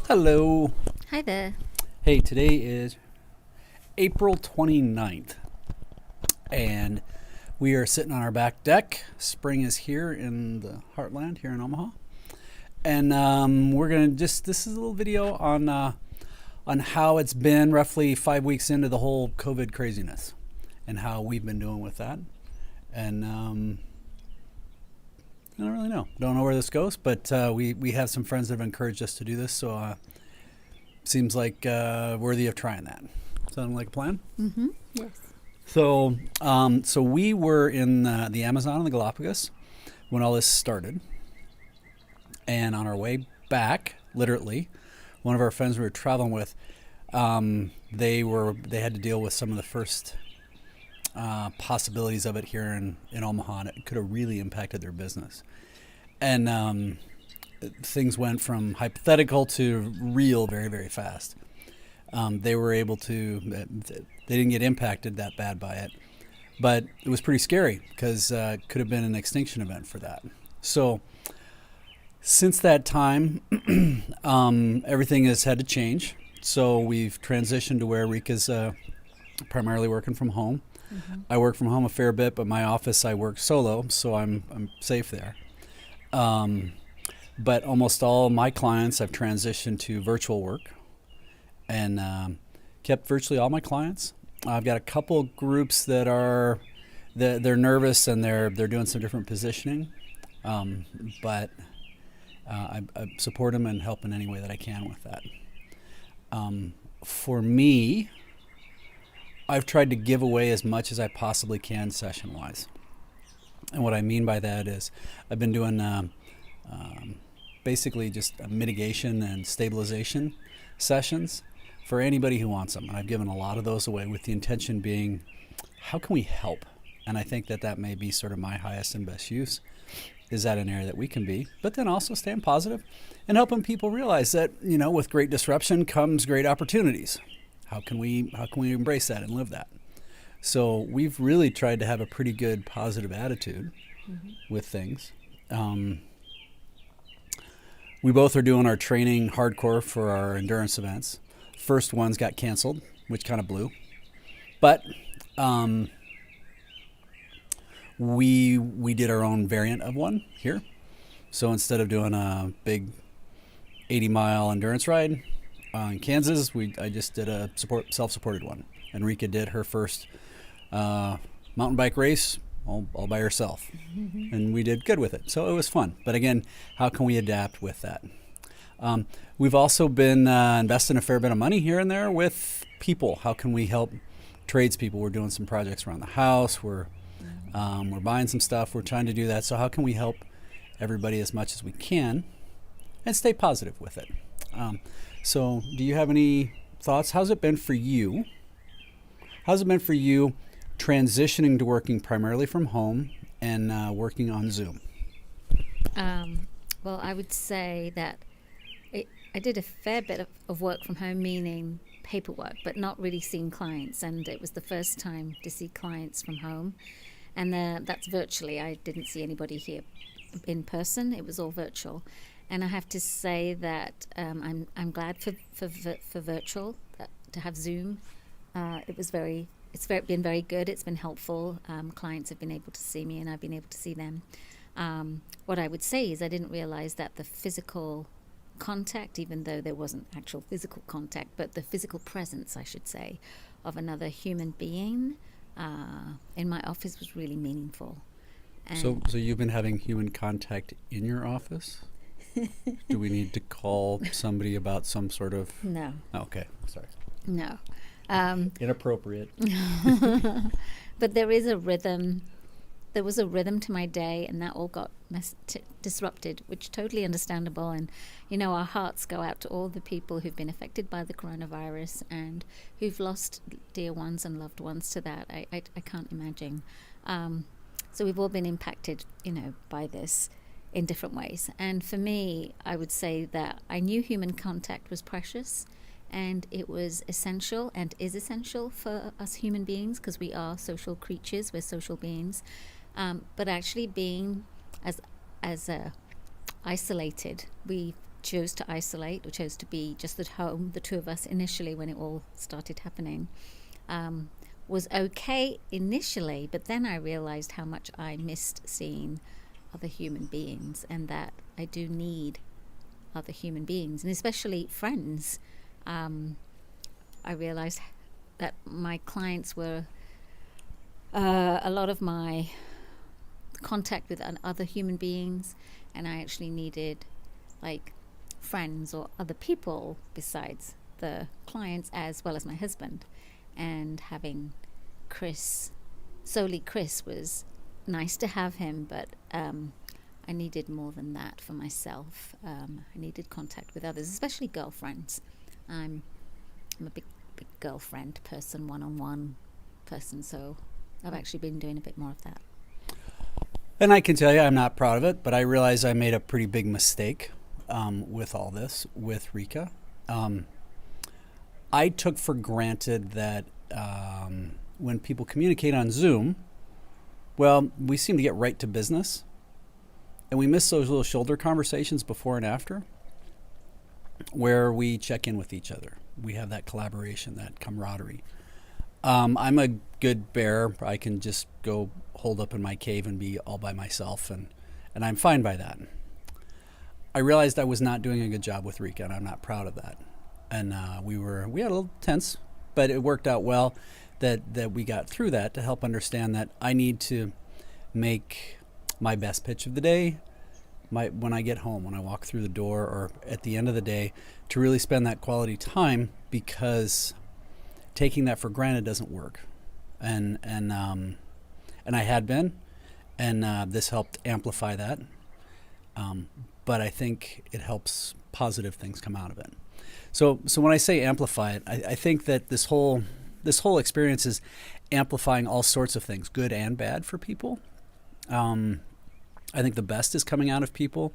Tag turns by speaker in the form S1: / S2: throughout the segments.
S1: Hello.
S2: Hi there.
S1: Hey, today is April 29th, and we are sitting on our back deck. Spring is here in the heartland, here in Omaha. And we're going to this is a little video on how it's been roughly 5 weeks into the whole COVID craziness and how we've been doing with that. And I don't really know. Don't know where this goes, but we have some friends that have encouraged us to do this, so seems like worthy of trying that. Sound like a plan?
S2: Mm-hmm. Yes.
S1: So we were in the Amazon and the Galapagos when all this started, and on our way back, literally, one of our friends we were traveling with, they had to deal with some of the first possibilities of it here in Omaha, and it could have really impacted their business. And things went from hypothetical to real very, very fast. They were able to, they didn't get impacted that bad by it, but it was pretty scary because it could have been an extinction event for that. So since that time, everything has had to change. So we've transitioned to where Rika's primarily working from home.
S2: Mm-hmm.
S1: I work from home a fair bit, but my office I work solo, so I'm safe there. But almost all my clients I've transitioned to virtual work, and kept virtually all my clients. I've got a couple groups that are they're nervous and they're doing some different positioning, but I support them and help in any way that I can with that. For me, I've tried to give away as much as I possibly can session-wise. And what I mean by that is I've been doing basically just mitigation and stabilization sessions for anybody who wants them. And I've given a lot of those away with the intention being, how can we help? And I think that may be sort of my highest and best use, is that an area that we can be, but then also staying positive and helping people realize that, with great disruption comes great opportunities. How can we embrace that and live that? So we've really tried to have a pretty good positive attitude with things. We both are doing our training hardcore for our endurance events. First ones got canceled, which kind of blew. But we did our own variant of one here. So instead of doing a big 80-mile endurance ride in Kansas, I just did a self-supported one. Enrica did her first mountain bike race all by herself, and we did good with it. So it was fun. But again, how can we adapt with that? We've also been investing a fair bit of money here and there with people. How can we help tradespeople? We're doing some projects around the house. We're buying some stuff. We're trying to do that. So how can we help everybody as much as we can and stay positive with it? So do you have any thoughts? How's it been for you? How's it been for you transitioning to working primarily from home and working on Zoom?
S2: Well, I would say that I did a fair bit of work from home, meaning paperwork, but not really seeing clients. And it was the first time to see clients from home. And that's virtually. I didn't see anybody here in person. It was all virtual. And I have to say that I'm glad for virtual, to have Zoom. It's been very good. It's been helpful. Clients have been able to see me, and I've been able to see them. What I would say is I didn't realize that the physical contact, even though there wasn't actual physical contact, but the physical presence, I should say, of another human being in my office was really meaningful. And
S1: So you've been having human contact in your office? Do we need to call somebody about some sort of...
S2: No.
S1: Oh, okay, sorry.
S2: No.
S1: Inappropriate.
S2: But there is a rhythm. There was a rhythm to my day, and that all got disrupted, which totally understandable. And, our hearts go out to all the people who've been affected by the coronavirus and who've lost dear ones and loved ones to that. I can't imagine. So we've all been impacted, by this in different ways. And for me, I would say that I knew human contact was precious, and it was essential and is essential for us human beings because we are social creatures, we're social beings. But actually being as isolated, we chose to isolate, or chose to be just at home, the two of us initially when it all started happening, was okay initially, but then I realized how much I missed seeing other human beings, and that I do need other human beings, and especially friends. I realized that my clients were a lot of my contact with other human beings, and I actually needed like friends or other people besides the clients, as well as my husband. And having solely Chris was nice to have him, but I needed more than that for myself. I needed contact with others, especially girlfriends. I'm a big girlfriend person, one-on-one person, so I've actually been doing a bit more of that.
S1: And I can tell you I'm not proud of it, but I realize I made a pretty big mistake with all this, with Rika. I took for granted that when people communicate on Zoom, well, we seem to get right to business, and we miss those little shoulder conversations before and after, where we check in with each other. We have that collaboration, that camaraderie. I'm a good bear. I can just go hold up in my cave and be all by myself, and I'm fine by that. I realized I was not doing a good job with Rika, and I'm not proud of that. And we had a little tense, but it worked out well that we got through that to help understand that I need to make my best pitch of the day when I get home, when I walk through the door, or at the end of the day, to really spend that quality time, because taking that for granted doesn't work. And I had been, and this helped amplify that. But I think it helps positive things come out of it. So when I say amplify it, I think that this whole experience is amplifying all sorts of things, good and bad, for people. I think the best is coming out of people.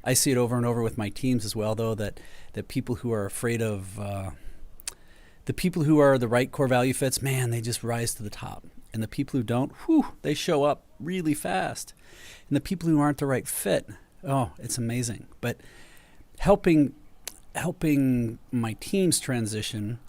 S1: I see it over and over with my teams as well, though, that people who are afraid of the people who are the right core value fits, man, they just rise to the top. And the people who don't, they show up really fast. And the people who aren't the right fit, oh, it's amazing. But helping my team's transition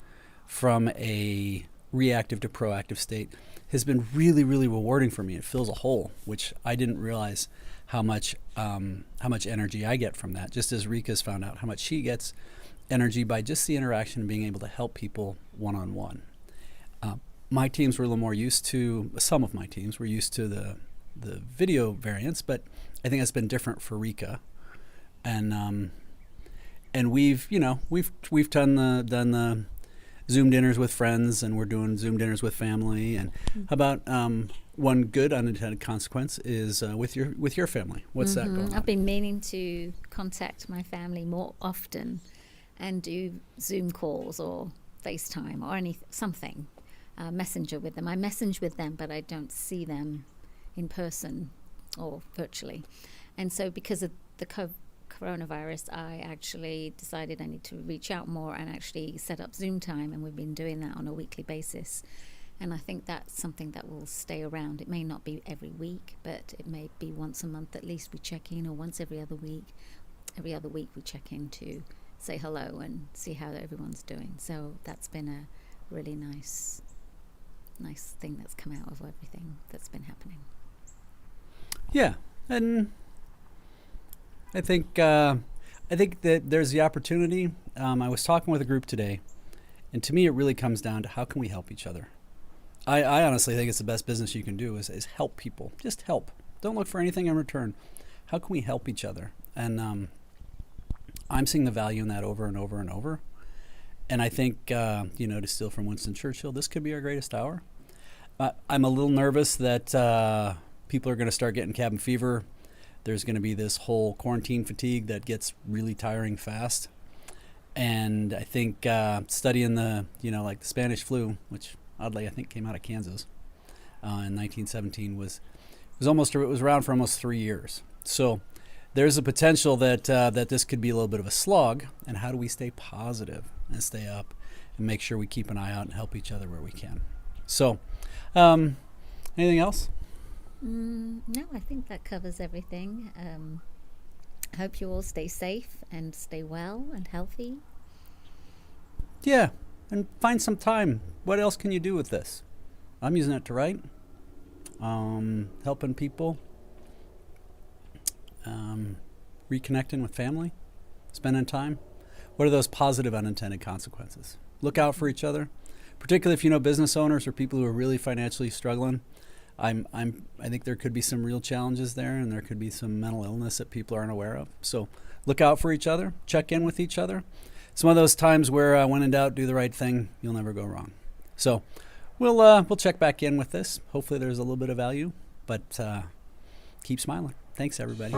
S1: from a reactive to proactive state has been really, really rewarding for me. It fills a hole, which I didn't realize how much energy I get from that. Just as Rika's found out how much she gets energy by just the interaction and being able to help people one-on-one. My teams were a little more used to, some of my teams were used to the video variants, but I think that's been different for Rika. And we've done the Zoom dinners with friends, and we're doing Zoom dinners with family. And how about one good unintended consequence is with your family? What's that going on?
S2: I've been meaning to contact my family more often and do Zoom calls or FaceTime or something, messenger with them. I message with them, but I don't see them in person or virtually. And so because of the coronavirus, I actually decided I need to reach out more and actually set up Zoom time, and we've been doing that on a weekly basis. And I think that's something that will stay around. It may not be every week, but it may be once a month at least we check in, or once every other week. Every other week we check in to say hello and see how everyone's doing. So that's been a really nice thing that's come out of everything that's been happening.
S1: Yeah, and I think that there's the opportunity. I was talking with a group today, and to me it really comes down to how can we help each other. I honestly think it's the best business you can do is help people. Just help. Don't look for anything in return. How can we help each other? And I'm seeing the value in that over and over and over. And I think, to steal from Winston Churchill, this could be our greatest hour. I'm a little nervous that people are going to start getting cabin fever. There's going to be this whole quarantine fatigue that gets really tiring fast. And I think studying the Spanish flu, which oddly I think came out of Kansas in 1917, was around for almost 3 years. So there's a potential that this could be a little bit of a slog. And how do we stay positive and stay up and make sure we keep an eye out and help each other where we can? So, anything else?
S2: No, I think that covers everything. I hope you all stay safe and stay well and healthy.
S1: Yeah, and find some time. What else can you do with this? I'm using it to write, helping people, reconnecting with family, spending time. What are those positive unintended consequences? Look out for each other, particularly if you know business owners or people who are really financially struggling. I think there could be some real challenges there, and there could be some mental illness that people aren't aware of. So look out for each other, check in with each other. It's one of those times where when in doubt, do the right thing. You'll never go wrong. So we'll check back in with this. Hopefully there's a little bit of value, but keep smiling. Thanks, everybody.